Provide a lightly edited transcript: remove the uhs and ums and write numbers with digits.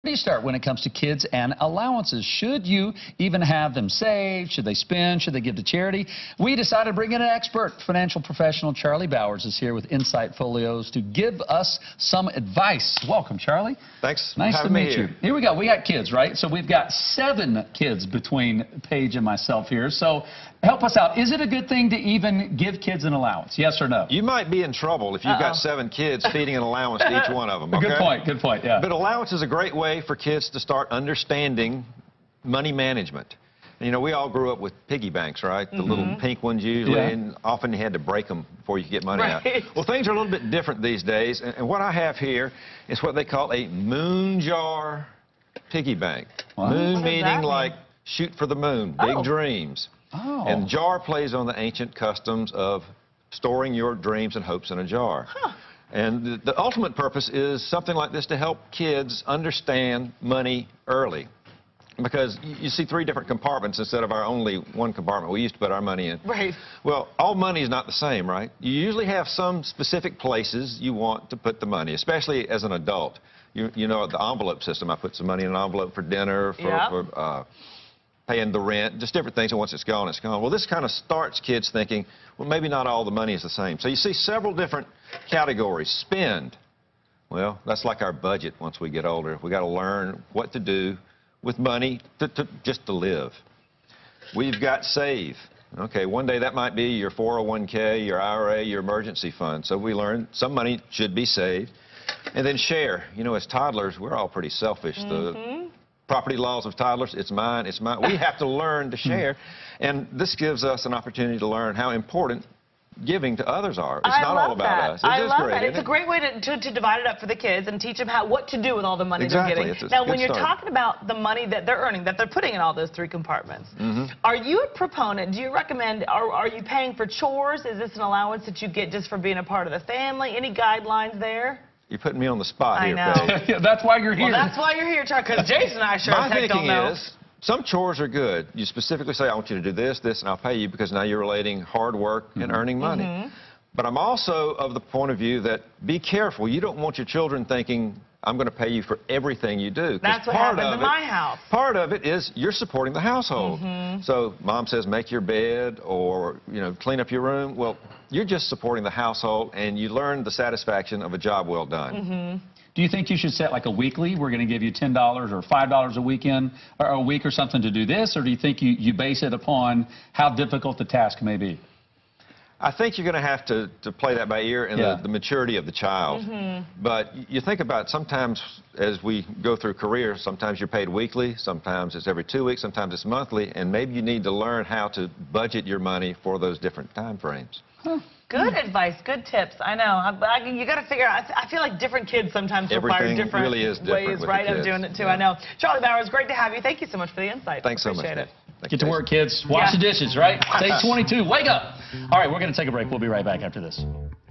Where do you start when it comes to kids and allowances? Should you even have them saved? Should they spend? Should they give to charity? We decided to bring in an expert. Financial professional Charlie Bowers is here with Insight Folios to give us some advice. Welcome, Charlie. Thanks. Nice to meet you. Here we go. We got kids, right? So we've got 7 kids between Paige and myself here. So help us out. Is it a good thing to even give kids an allowance? Yes or no? You might be in trouble if you've got 7 kids feeding an allowance to each one of them. Okay? Good point, yeah. But allowance is a great way for kids to start understanding money management. You know, we all grew up with piggy banks, right? The little pink ones usually, and often you had to break them before you could get money out. Well, things are a little bit different these days, and what I have here is what they call a moon jar piggy bank. Moon meaning like shoot for the moon, big dreams. And jar plays on the ancient customs of storing your dreams and hopes in a jar. And the ultimate purpose is something like this to help kids understand money early. Because you see 3 different compartments instead of our only one compartment we used to put our money in. Right. Well, all money is not the same, right? You usually have some specific places you want to put the money, especially as an adult. You know, the envelope system, I put some money in an envelope for dinner, for paying the rent, just different things, and once it's gone, it's gone. Well, this kind of starts kids thinking, well, maybe not all the money is the same. So you see several different categories. Spend. Well, that's like our budget once we get older. We got to learn what to do with money just to live. We've got save. Okay, one day that might be your 401k, your IRA, your emergency fund. So we learn some money should be saved. And then share. You know, as toddlers, we're all pretty selfish. The property laws of toddlers, it's mine, it's mine. We have to learn to share. And this gives us an opportunity to learn how important giving to others are. It's not all about us. I love that. It's a great way to divide it up for the kids and teach them what to do with all the money they're getting. Now, when you're talking about the money that they're earning, that they're putting in all those 3 compartments, are you a proponent? Do you recommend, are you paying for chores? Is this an allowance that you get just for being a part of the family? Any guidelines there? You're putting me on the spot here, Paige. Yeah, that's why you're here. Well, that's why you're here, Charlie, because Jason and I sure as heck don't know. My thinking is, some chores are good. You specifically say, I want you to do this, this, and I'll pay you, because now you're relating hard work and earning money. But I'm also of the point of view that be careful. You don't want your children thinking, I'm going to pay you for everything you do. That's what happens in my house. Part of it is you're supporting the household. So mom says make your bed or, you know, clean up your room. Well, you're just supporting the household, and you learn the satisfaction of a job well done. Do you think you should set like a weekly, we're going to give you $10 or $5 a weekend or a week or something to do this, or do you think you base it upon how difficult the task may be? I think you're going to have to play that by ear and the maturity of the child. But you think about sometimes as we go through careers, sometimes you're paid weekly, sometimes it's every 2 weeks, sometimes it's monthly, and maybe you need to learn how to budget your money for those different time frames. Good advice, good tips. I know. You got to figure out. I feel like different kids sometimes require different really is different ways, right, of doing it too. I know. Charlie Bowers, great to have you. Thank you so much for the insight. Thanks so much. Appreciate it. Get to work, kids. Wash the dishes, right? Day 22. Wake up. All right, we're going to take a break. We'll be right back after this.